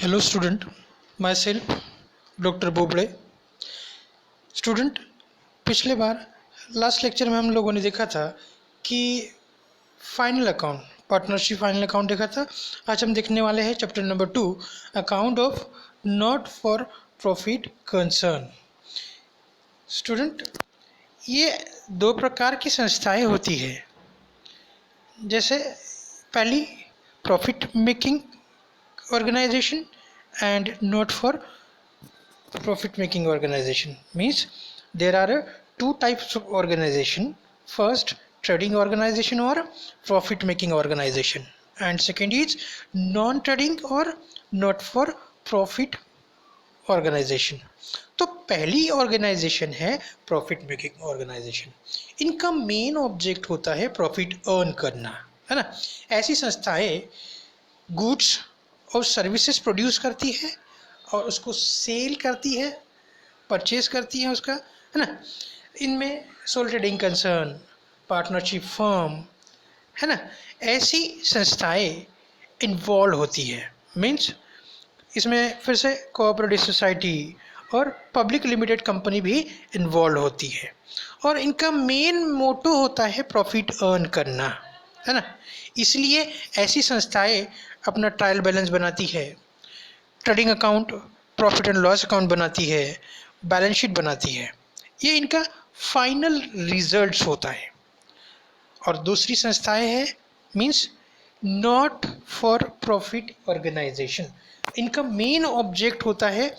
Hello student, my self doctor Bobde. Student, पिछले बार last lecture में हम लोगों ने देखा था कि final account, partnership final account देखा था। आज हम देखने वाले हैं chapter number 2, account of not for profit concern. Student, ये दो प्रकार की संस्थाएं होती है। जैसे पहली profit making organization and not for profit making organization. Means there are two types of organization. First, trading organization or profit making organization, and second is non trading or not for profit organisation. तो पहली organisation है profit making organisation. इनका main object होता है profit earn करना, है ना। ऐसी संस्थाएं गुड्स और सर्विसेज प्रोड्यूस करती है और उसको सेल करती है, परचेज करती है उसका, है ना। इनमें sole trading concern, partnership firm, है ना, ऐसी संस्थाएं इन्वॉल्व होती है। मीन्स इसमें फिर से कोऑपरेटिव सोसाइटी और पब्लिक लिमिटेड कंपनी भी इन्वॉल्व होती है और इनका मेन मोटो होता है प्रॉफिट अर्न करना, है ना। इसलिए ऐसी संस्थाएं अपना ट्रायल बैलेंस बनाती है, trading account, profit and loss account बनाती है, बैलेंस शीट बनाती है। ये इनका फाइनल रिजल्ट्स होता है। और दूसरी संस्थाएं हैं means not for profit organisation. इनका मेन ऑब्जेक्ट होता है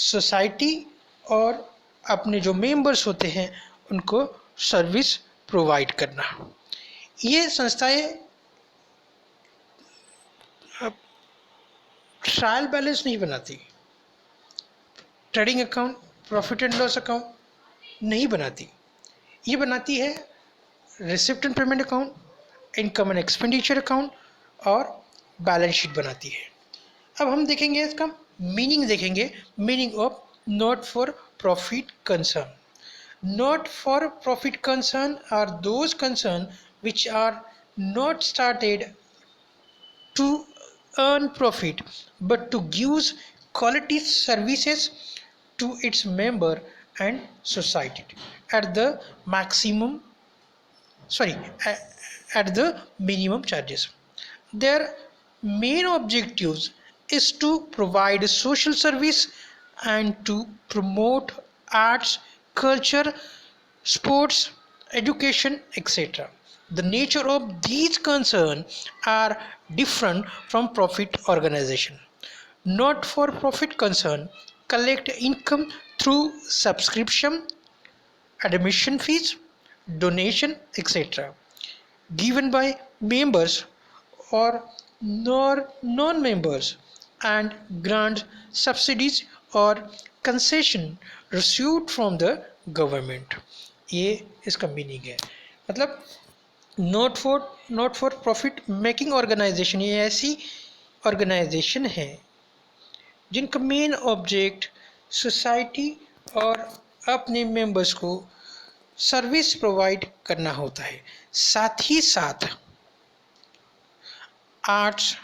सोसाइटी और अपने जो मेंबर्स होते हैं उनको सर्विस प्रोवाइड करना। ये संस्थाएं ट्रायल बैलेंस नहीं बनाती, trading account, profit and loss account नहीं बनाती। ये बनाती है receipt and payment account, income and expenditure account और बैलेंस शीट बनाती है। अब हम देखेंगे इसका मीनिंग, देखेंगे meaning of not for profit concern. Not for profit concern are those concern which are not started to earn profit but to give quality services to its member and society at the maximum sorry at the minimum charges. Their main objectives is to provide social service and to promote arts, culture, sports, education, etc. The nature of these concerns are different from profit organization. Not for profit concern collect income through subscription, admission fees, donation, etc. given by members or non-members and grant subsidies or concession received from the government. ये इसका meaning है। मतलब not for profit making organisation ये ऐसी organisation है जिनका main object society और अपने मेंबर्स को सर्विस प्रोवाइड करना होता है, साथ ही साथ आर्ट्स,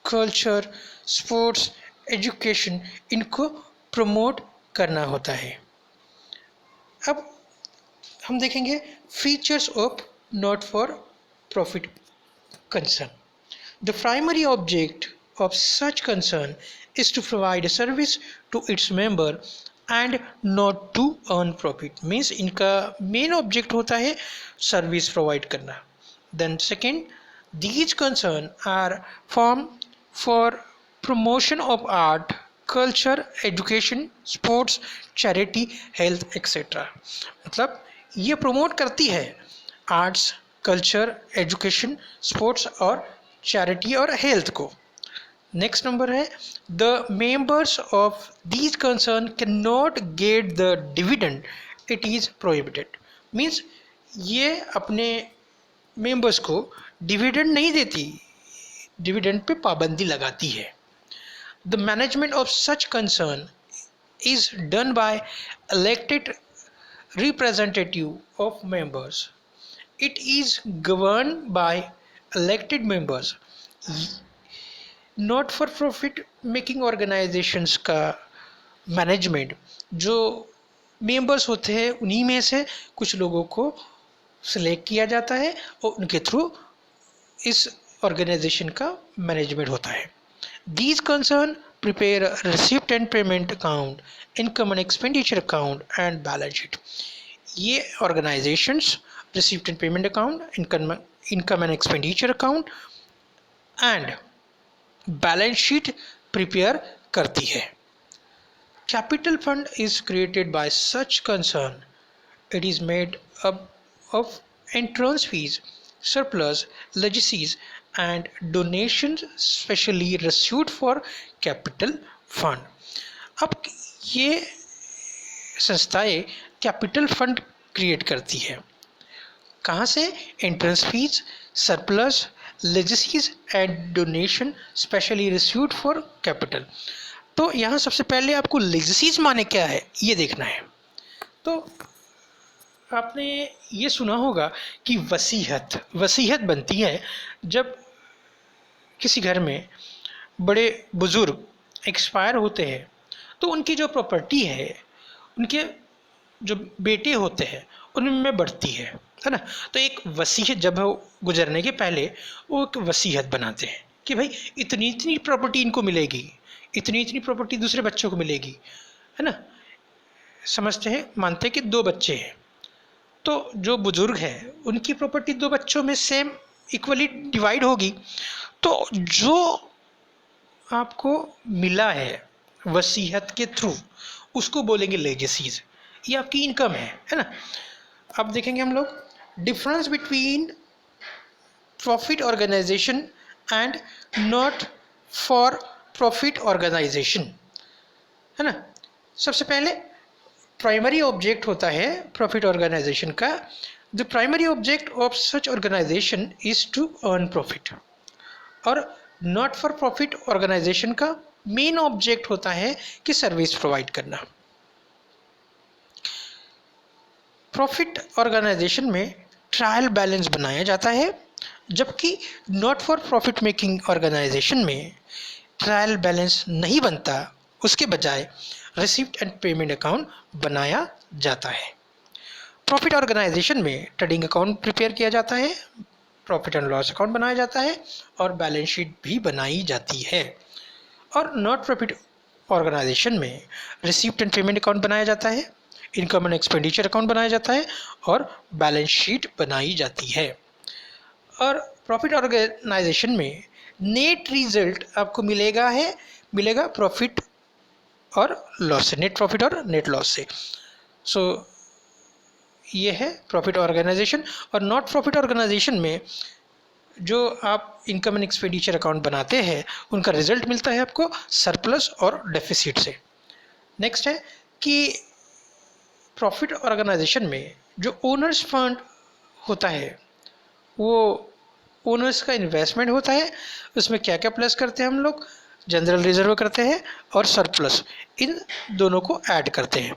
कल्चर, स्पोर्ट्स, एजुकेशन इनको प्रमोट करना होता है। अब हम देखेंगे features of not for profit concern. The primary object of such concern is to provide a service to its member and not to earn profit. Means इनका main object होता है service provide करना। Then second, these concern are formed for promotion of art, culture, education, sports, charity, health, etc. मतलब ये promote करती है arts, culture, education, sports और charity और health को। नेक्स्ट नंबर है the members of these concern can not get the dividend, it is prohibited. Means ये अपने मेंबर्स को डिविडेंड नहीं देती, डिविडेंड पे पाबंदी लगाती है। The management of such concern is done by elected representative of members, it is govern by elected members. Not for profit making organisations का management, जो मेंबर्स होते हैं उन्हीं में से कुछ लोगों को सिलेक्ट किया जाता है और उनके थ्रू इस ऑर्गेनाइजेशन का मैनेजमेंट होता है। These concern prepare a receipt and payment account, income and expenditure account and balance sheet. ये organizations receipt and payment account, income and expenditure account and balance sheet prepare करती है। Capital fund is created by such concern. It is made up of entrance fees, surplus, legacies and donations specially received for capital fund. अब ये संस्थाएं capital fund create करती है। कहाँ से? Entrance fees, surplus, legacies and donation specially received for capital. तो यहाँ सबसे पहले आपको लेगेसीज माने क्या है ये देखना है। तो आपने ये सुना होगा कि वसीयत बनती है जब किसी घर में बड़े बुजुर्ग एक्सपायर होते हैं तो उनकी जो प्रॉपर्टी है उनके जो बेटे होते हैं उनमें बढ़ती है ना। तो एक वसीयत जब वो गुजरने के पहले वो एक वसीयत बनाते हैं कि भाई इतनी इतनी प्रॉपर्टी इनको मिलेगी, इतनी इतनी प्रॉपर्टी दूसरे बच्चों को मिलेगी, है ना। समझते हैं, मानते हैं कि 2 बच्चे हैं तो जो बुजुर्ग है उनकी प्रॉपर्टी 2 बच्चों में सेम इक्वली डिवाइड होगी। तो जो आपको मिला है वसीयत के थ्रू उसको बोलेंगे लेगेसीज। ये आपकी इनकम है ना। अब देखेंगे हम लोग difference between profit organisation and not for profit organisation, है ना। सबसे पहले प्राइमरी ऑब्जेक्ट होता है प्रॉफिट ऑर्गेनाइजेशन का। The primary object of such organisation is to earn profit. और नॉट फॉर प्रॉफिट ऑर्गेनाइजेशन का मेन ऑब्जेक्ट होता है कि सर्विस प्रोवाइड करना। प्रॉफिट ऑर्गेनाइजेशन में ट्रायल बैलेंस बनाया जाता है, जबकि not for profit making organisation में ट्रायल बैलेंस नहीं बनता, उसके बजाय रिसीप्ट एंड पेमेंट अकाउंट बनाया जाता है। प्रॉफिट ऑर्गेनाइजेशन में ट्रेडिंग अकाउंट प्रिपेयर किया जाता है, प्रॉफिट एंड लॉस अकाउंट बनाया जाता है और बैलेंस शीट भी बनाई जाती है। और नॉट प्रॉफिट ऑर्गेनाइजेशन में रिसीप्ट एंड पेमेंट अकाउंट बनाया जाता है, इनकम एंड एक्सपेंडिचर अकाउंट बनाया जाता है और बैलेंस शीट बनाई जाती है। और प्रॉफिट ऑर्गेनाइजेशन में नेट रिजल्ट आपको मिलेगा प्रॉफिट और लॉस से, नेट प्रॉफिट और नेट लॉस से। सो ये है प्रॉफिट ऑर्गेनाइजेशन। और नॉट प्रॉफिट ऑर्गेनाइजेशन में जो आप इनकम एंड एक्सपेंडिचर अकाउंट बनाते हैं उनका रिजल्ट मिलता है आपको सरप्लस और डेफिसिट से। नेक्स्ट है कि प्रॉफिट ऑर्गेनाइजेशन में जो ओनर्स फंड होता है वो ओनर्स का इन्वेस्टमेंट होता है। उसमें क्या क्या प्लस करते हैं हम लोग? जनरल रिजर्व करते हैं और सरप्लस, इन दोनों को ऐड करते हैं।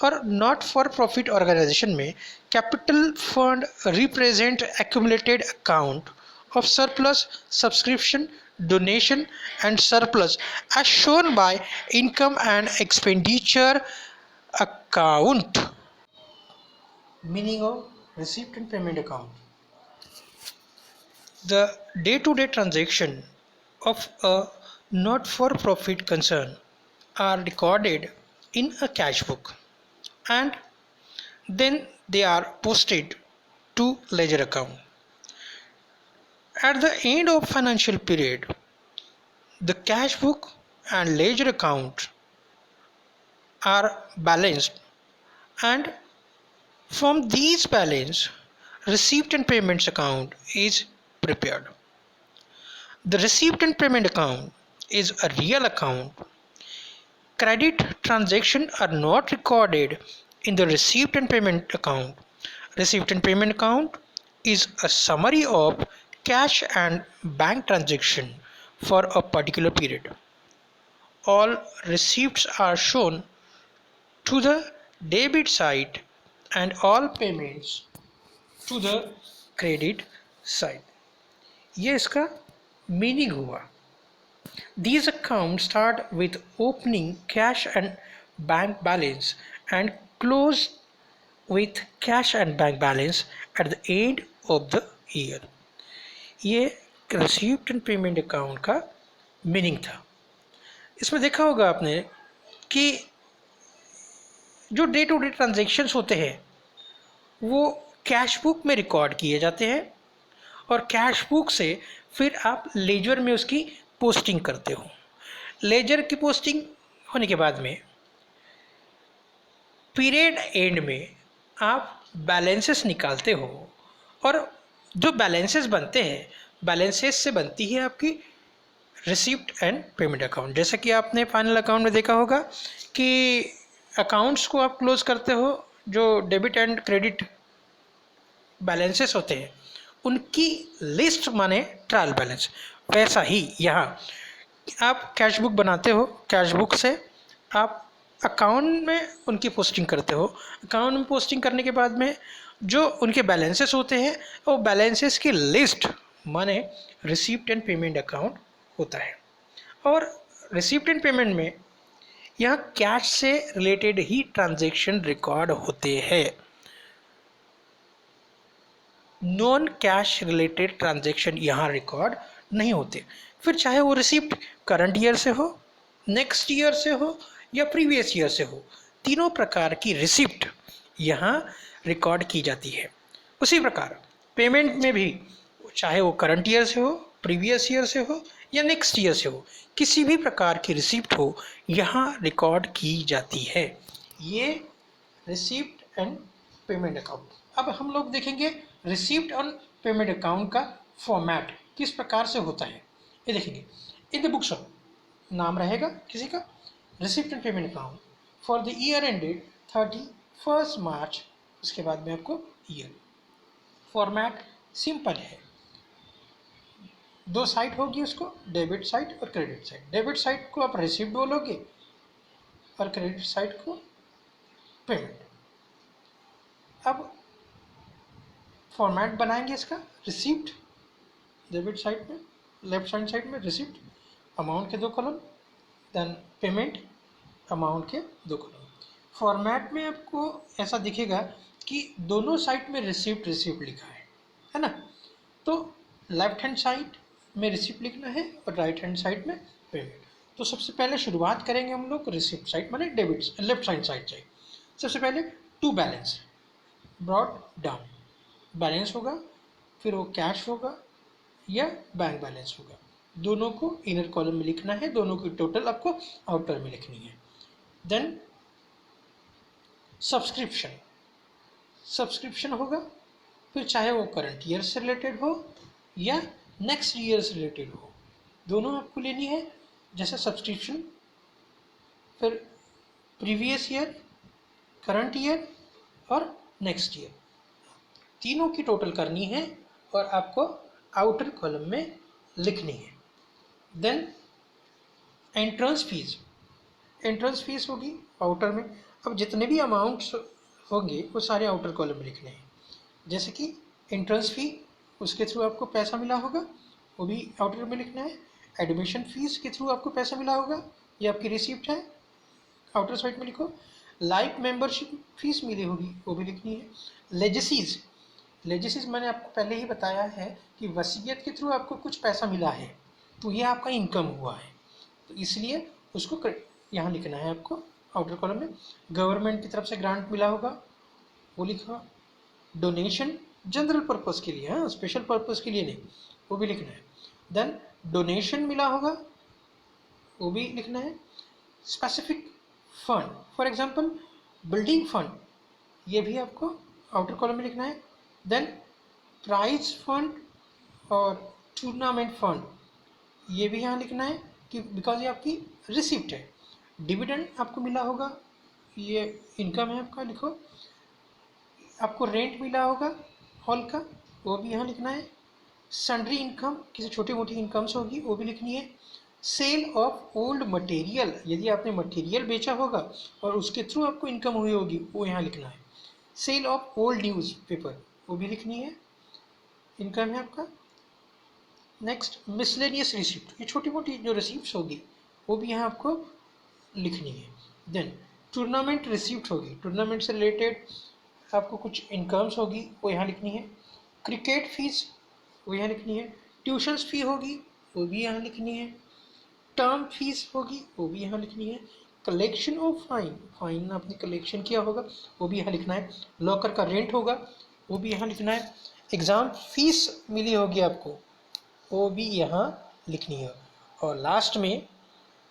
और नॉट फॉर प्रॉफिट ऑर्गेनाइजेशन में capital fund represent accumulated account of surplus, subscription, donation and surplus as shown by income and expenditure account. Meaning of receipt and payment account: the day-to-day transaction of a not-for-profit concern are recorded in a cash book and then they are posted to ledger account. At the end of financial period, the cash book and ledger account are balanced, and from these balance, receipt and payments account is prepared. The receipt and payment account is a real account. Credit transactions are not recorded in the receipt and payment account. Receipt and payment account is a summary of cash and bank transaction for a particular period. All receipts are shown to the debit side and all payments to the credit side. ये इसका meaning हुआ। These accounts start with opening cash and bank balance and close with cash and bank balance at the end of the year. ये received and payment account का meaning था। इसमें देखा होगा आपने कि जो डे टू डे ट्रांजेक्शन्स होते हैं वो कैश बुक में रिकॉर्ड किए जाते हैं और कैश बुक से फिर आप लेजर में उसकी पोस्टिंग करते हो। लेजर की पोस्टिंग होने के बाद में पीरियड एंड में आप बैलेंसेस निकालते हो और जो बैलेंसेस बनते हैं बैलेंसेस से बनती है आपकी रिसीप्ट एंड पेमेंट अकाउंट। जैसा कि आपने फाइनल अकाउंट में देखा होगा कि अकाउंट्स को आप क्लोज करते हो, जो डेबिट एंड क्रेडिट बैलेंसेस होते हैं उनकी लिस्ट माने ट्रायल बैलेंस। वैसा ही यहाँ आप कैश बुक बनाते हो, कैश बुक से आप अकाउंट में उनकी पोस्टिंग करते हो। अकाउंट में पोस्टिंग करने के बाद में जो उनके बैलेंसेस होते हैं वो बैलेंसेस की लिस्ट माने रिसीप्ट एंड पेमेंट अकाउंट होता है। और रिसीप्ट एंड पेमेंट में यहाँ कैश से रिलेटेड ही ट्रांजैक्शन रिकॉर्ड होते हैं, नॉन कैश रिलेटेड ट्रांजैक्शन यहाँ रिकॉर्ड नहीं होते। फिर चाहे वो रिसिप्ट करंट ईयर से हो, नेक्स्ट ईयर से हो या प्रीवियस ईयर से हो, तीनों प्रकार की रिसिप्ट यहाँ रिकॉर्ड की जाती है। उसी प्रकार पेमेंट में भी चाहे वो करंट ईयर से हो, प्रीवियस ईयर से हो या नेक्स्ट ईयर से हो, किसी भी प्रकार की रिसिप्ट हो यहाँ रिकॉर्ड की जाती है। ये रिसिप्ट एंड पेमेंट अकाउंट। अब हम लोग देखेंगे रिसिप्ट और पेमेंट अकाउंट का फॉर्मेट किस प्रकार से होता है, ये देखेंगे। इन द बुक्स ऑफ नाम रहेगा किसी का receipt and payment account for the year ended 31 मार्च, उसके बाद में आपको ईयर। फॉर्मेट सिंपल है, दो साइड होगी उसको, डेबिट साइड और क्रेडिट साइड। डेबिट साइड को आप रिसिप्ट बोलोगे और क्रेडिट साइड को पेमेंट। अब फॉर्मेट बनाएंगे इसका, रिसिप्ट डेबिट साइड में, लेफ्ट हैंड साइड में रिसिप्ट अमाउंट के 2 कॉलम, देन पेमेंट अमाउंट के 2 कॉलम। फॉर्मेट में आपको ऐसा दिखेगा कि दोनों साइड में रिसिप्ट रिसिप्ट लिखा है ना। तो लेफ्ट हैंड साइड में रिसिप्ट लिखना है और राइट हैंड साइड में पेमेंट। तो सबसे पहले शुरुआत करेंगे हम लोग रिसिप्ट साइड माने डेबिट लेफ्ट हैंड साइड से। सबसे पहले to balance brought down, balance होगा, फिर वो कैश होगा या बैंक बैलेंस होगा, दोनों को इनर कॉलम में लिखना है, दोनों की टोटल आपको आउटर में लिखनी है। देन सब्सक्रिप्शन, सब्सक्रिप्शन होगा, फिर चाहे वो करंट ईयर से रिलेटेड हो या नेक्स्ट ईयर से रिलेटेड हो, दोनों आपको लेनी है। जैसे सब्सक्रिप्शन, फिर प्रीवियस ईयर, करंट ईयर और नेक्स्ट ईयर, तीनों की टोटल करनी है और आपको आउटर कॉलम में लिखनी है। Then entrance fees, entrance fees होगी आउटर में। अब जितने भी अमाउंट्स होंगे वो सारे आउटर कॉलम में लिखने हैं। जैसे कि एंट्रेंस फी, उसके थ्रू आपको पैसा मिला होगा, वो भी आउटर में लिखना है। एडमिशन फीस के थ्रू आपको पैसा मिला होगा, ये आपकी रिसिप्ट है, आउटर साइड में लिखो। लाइफ मेंबरशिप फीस मिली होगी, वो भी लिखनी है। लेजेसीज, लेजेसीज मैंने आपको पहले ही बताया है कि वसीयत के थ्रू आपको कुछ पैसा मिला है तो ये आपका इनकम हुआ है, तो इसलिए उसको यहाँ लिखना है आपको आउटर कॉलम में। गवर्नमेंट की तरफ से ग्रांट मिला होगा वो लिखा। डोनेशन जनरल पर्पस के लिए, हाँ स्पेशल पर्पस के लिए नहीं, वो भी लिखना है। देन डोनेशन मिला होगा वो भी लिखना है। Specific fund, for example building fund, ये भी आपको आउटर कॉलम में लिखना है। देन प्राइज फंड और टूर्नामेंट फंड, ये भी यहाँ लिखना है कि बिकॉज ये आपकी रिसिप्ट है। डिविडेंड आपको मिला होगा, ये इनकम है आपका, लिखो। आपको रेंट मिला होगा हॉल का, वो भी यहाँ लिखना है। सन्ड्री इनकम, किसी छोटी मोटी इनकम्स होगी वो भी लिखनी है। सेल ऑफ ओल्ड मटेरियल, यदि आपने मटेरियल बेचा होगा और उसके थ्रू आपको इनकम हुई होगी वो यहाँ लिखना है। Sale of old newspaper, वो भी लिखनी है, इनकम है आपका। नेक्स्ट मिसलेनियस रिसिप्ट, ये छोटी मोटी जो रिसिप्ट होगी वो भी यहाँ आपको लिखनी है। देन टूर्नामेंट रिसिप्ट होगी, टूर्नामेंट से रिलेटेड आपको कुछ इनकम्स होगी वो यहाँ लिखनी है। क्रिकेट फीस वो यहाँ लिखनी है। ट्यूशन्स फी होगी वो भी यहाँ लिखनी है। टर्म फीस होगी वो भी यहाँ लिखनी है। कलेक्शन ऑफ फाइन, फाइन आपने कलेक्शन किया होगा वो भी यहाँ लिखना है। लॉकर का रेंट होगा वो भी यहाँ लिखना है। एग्ज़ाम फीस मिली होगी आपको वो भी यहाँ लिखनी है। और लास्ट में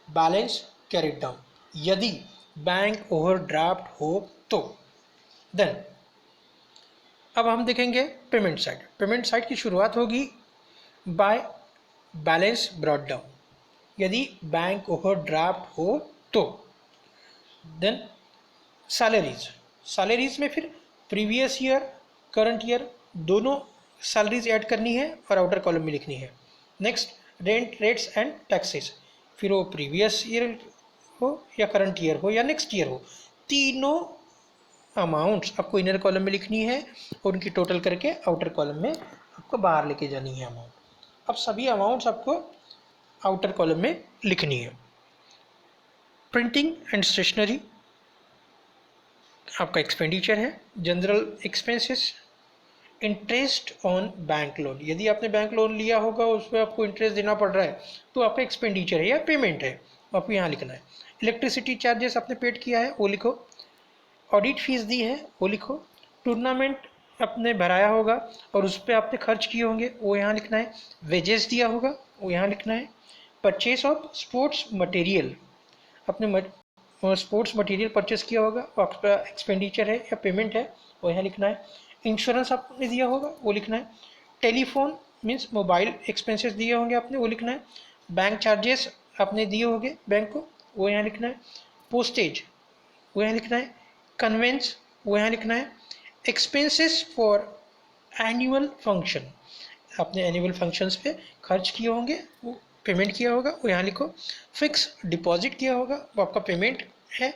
बैलेंस कैरिड डाउन, यदि बैंक ओवरड्राफ्ट हो तो। देन अब हम देखेंगे पेमेंट साइड। पेमेंट साइड की शुरुआत होगी बाय बैलेंस ब्रॉट डाउन, यदि बैंक ओवरड्राफ्ट हो तो। देन सैलरीज, सैलरीज में फिर प्रीवियस ईयर करंट ईयर दोनों सैलरीज ऐड करनी है और आउटर कॉलम में लिखनी है। Next rent rates and taxes, फिर वो प्रीवियस ईयर हो या करंट ईयर हो या नेक्स्ट ईयर हो, तीनों अमाउंट्स आपको इनर कॉलम में लिखनी है और उनकी टोटल करके आउटर कॉलम में आपको बाहर लेके जानी है अमाउंट। अब सभी अमाउंट्स आपको आउटर कॉलम में लिखनी है। प्रिंटिंग एंड स्टेशनरी आपका एक्सपेंडिचर है। General expenses, interest on bank loan, यदि आपने बैंक लोन लिया होगा उस पर आपको इंटरेस्ट देना पड़ रहा है तो आपका एक्सपेंडिचर है या पेमेंट है, आपको यहाँ लिखना है। इलेक्ट्रिसिटी चार्जेस आपने पेड किया है वो लिखो। ऑडिट फीस दी है वो लिखो। टूर्नामेंट आपने भराया होगा और उस पर आपने खर्च किए होंगे वो यहाँ लिखना है। वेजेस दिया होगा वो यहाँ लिखना है। परचेस ऑफ स्पोर्ट्स मटेरियल, आपने स्पोर्ट्स मटेरियल परचेस किया होगा वो आपका एक्सपेंडिचर है या पेमेंट है वो यहाँ लिखना है। इंश्योरेंस आपने दिया होगा वो लिखना है। टेलीफोन मीन्स मोबाइल एक्सपेंसेस दिए होंगे आपने वो लिखना है। बैंक चार्जेस आपने दिए होंगे बैंक को वो यहाँ लिखना है। पोस्टेज वो यहाँ लिखना है। कन्वेंस वो यहाँ लिखना है। एक्सपेंसेस फॉर एनुअल फंक्शन, आपने एनुअल फंक्शंस पे खर्च किए होंगे वो पेमेंट किया होगा वो यहाँ लिखो। फिक्स डिपॉजिट किया होगा वो आपका पेमेंट है।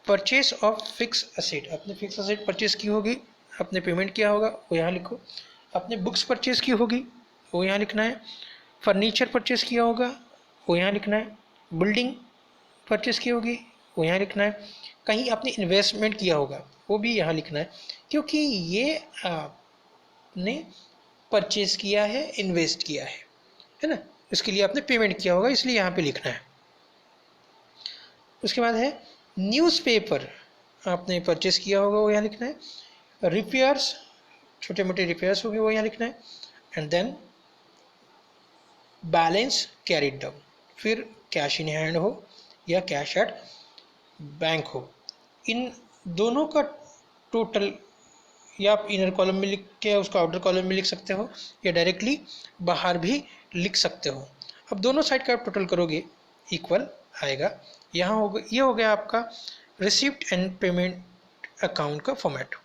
परचेस ऑफ फिक्स असेट, आपने फिक्स असेट परचेस की होगी आपने पेमेंट किया होगा वो यहाँ लिखो। आपने बुक्स परचेस की होगी वो यहाँ लिखना है। फर्नीचर परचेस किया होगा वो यहाँ लिखना है। बिल्डिंग परचेस की होगी वो यहाँ लिखना है। कहीं आपने इन्वेस्टमेंट किया होगा वो भी यहाँ लिखना है, क्योंकि ये आपने परचेस किया है, इन्वेस्ट किया है ना, इसके लिए आपने पेमेंट किया होगा इसलिए यहाँ पे लिखना है। उसके बाद है न्यूज़पेपर, आपने परचेस किया होगा वो यहाँ लिखना है। रिपेयर्स, छोटे मोटे रिपेयर्स होंगे वो यहाँ लिखना है। And then balance carried down, फिर कैश इन हैंड हो या कैश एट बैंक हो, इन दोनों का टोटल या आप इनर कॉलम में लिख के उसको आउटर कॉलम में लिख सकते हो या डायरेक्टली बाहर भी लिख सकते हो। अब दोनों साइड का आप टोटल करोगे इक्वल आएगा। यहाँ हो गया, ये हो गया आपका रिसिप्ट एंड पेमेंट अकाउंट का फॉर्मेट।